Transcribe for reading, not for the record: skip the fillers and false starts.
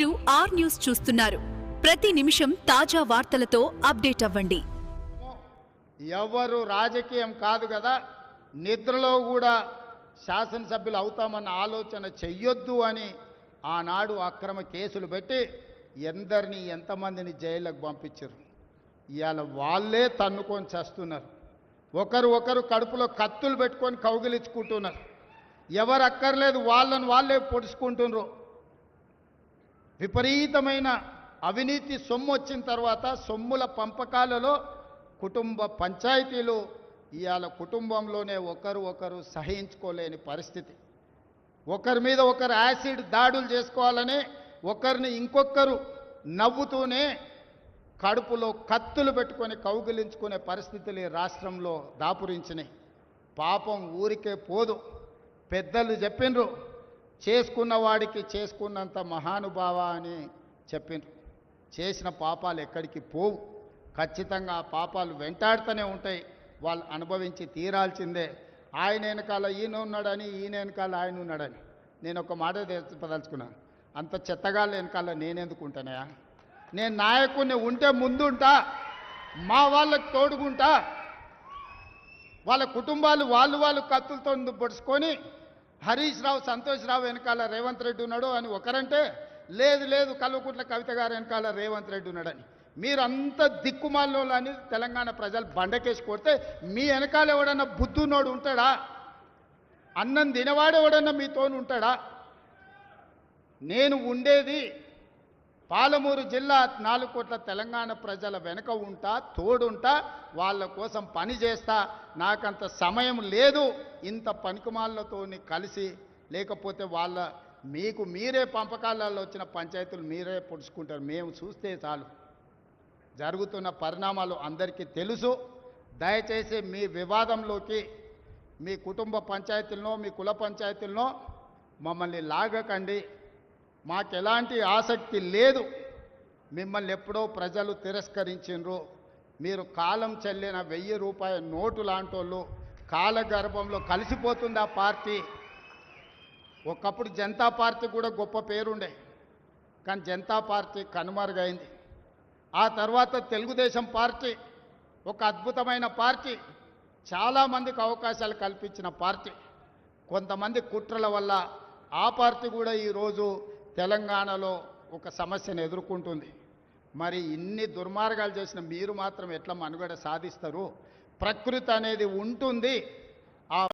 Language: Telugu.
మీరు ఆర్ న్యూస్ చూస్తున్నారు. ప్రతి నిమిషం తాజా వార్తలతో అప్డేట్ అవ్వండి. ఎవరు రాజకీయం కాదు కదా, నిద్రలో కూడా శాసనసభ్యులు అవుతామన్న ఆలోచన చెయ్యొద్దు అని ఆనాడు అక్రమ కేసులు పెట్టి ఎందరిని ఎంతమందిని జైళ్ళకు పంపించారు. ఇవాళ వాళ్ళే తన్నుకొని చేస్తున్నారు. ఒకరు కడుపులో కత్తులు పెట్టుకొని కౌగిలించుకుంటున్నారు. ఎవరు అక్కర్లేదు వాళ్ళని వాళ్ళే పొడుచుకుంటున్నారు. విపరీతమైన అవినీతి సొమ్ము వచ్చిన తర్వాత సొమ్ముల పంపకాలలో కుటుంబ పంచాయతీలు ఇవాళ కుటుంబంలోనే ఒకరు సహించుకోలేని పరిస్థితి. ఒకరి మీద ఒకరు యాసిడ్ దాడులు చేసుకోవాలని ఒకరిని ఇంకొకరు నవ్వుతూనే కడుపులో కత్తులు పెట్టుకొని కౌగిలించుకునే పరిస్థితులు ఈ రాష్ట్రంలో దాపురించినాయి. పాపం ఊరికే పోదు. పెద్దలు చెప్పిండ్రు, చేసుకున్న వాడికి చేసుకున్నంత మహానుభావ అని చెప్పిండ్రు. చేసిన పాపాలు ఎక్కడికి పోవు, ఖచ్చితంగా ఆ పాపాలు వెంటాడుతూనే ఉంటాయి. వాళ్ళు అనుభవించి తీరాల్సిందే. ఆయన వెనకాల ఈయన ఉన్నాడని, ఈయన వెనకాల ఆయన ఉన్నాడని నేను ఒక మాట చెప్పదలుచుకున్నాను. అంత చెత్తగాళ్ళ వెనకాల నేనెందుకు ఉంటానయా? నేను నాయకుడిని ఉంటే ముందుంటా, మా వాళ్ళకి తోడుకుంటా. వాళ్ళ కుటుంబాలు వాళ్ళు కత్తులతో పొడుచుకొని హరీష్ రావు, సంతోష్ రావు వెనకాల రేవంత్ రెడ్డి ఉన్నాడు అని ఒకరంటే, లేదు కల్వకుంట్ల కవిత గారు వెనకాల రేవంత్ రెడ్డి ఉన్నాడని. మీరంతా దిక్కుమాల్లో అని తెలంగాణ ప్రజలు బండకేసి కొడితే మీ వెనకాల ఎవడన్నా బుద్ధున్నోడు ఉంటాడా? అన్నం తినవాడు ఎవడన్నా మీతోని ఉంటాడా? నేను ఉండేది పాలమూరు జిల్లా 4 కోట్ల తెలంగాణ ప్రజల వెనుక ఉంటా, తోడుంటా, వాళ్ళ కోసం పని చేస్తా. నాకంత సమయం లేదు ఇంత పనికిమాలతోని కలిసి. లేకపోతే వాళ్ళ మీకు మీరే పంపకాలలో వచ్చిన పంచాయతీలు మీరే పొడుచుకుంటారు. మేము చూస్తే చాలు. జరుగుతున్న పరిణామాలు అందరికీ తెలుసు. దయచేసి మీ వివాదంలోకి మీ కుటుంబ పంచాయతీలనో మీ కుల పంచాయతీలనో మమ్మల్ని లాగకండి. మాకెలాంటి ఆసక్తి లేదు. మిమ్మల్ని ఎప్పుడో ప్రజలు తిరస్కరించిండ్రు. మీరు కాలం చెల్లిన 1000 రూపాయల నోటు లాంటోళ్ళు. కాలగర్భంలో కలిసిపోతుంది ఆ పార్టీ. ఒకప్పుడు జనతా పార్టీ కూడా గొప్ప పేరుండే, కానీ జనతా పార్టీ కనుమరుగైంది. ఆ తర్వాత తెలుగుదేశం పార్టీ ఒక అద్భుతమైన పార్టీ, చాలామందికి అవకాశాలు కల్పించిన పార్టీ. కొంతమంది కుట్రల వల్ల ఆ పార్టీ కూడా ఈరోజు తెలంగాణలో ఒక సమస్యను ఎదుర్కొంటుంది. మరి ఇన్ని దుర్మార్గాలు చేసిన మీరు మాత్రం ఎట్లా మనుగడ సాధిస్తారు? ప్రకృతి అనేది ఉంటుంది.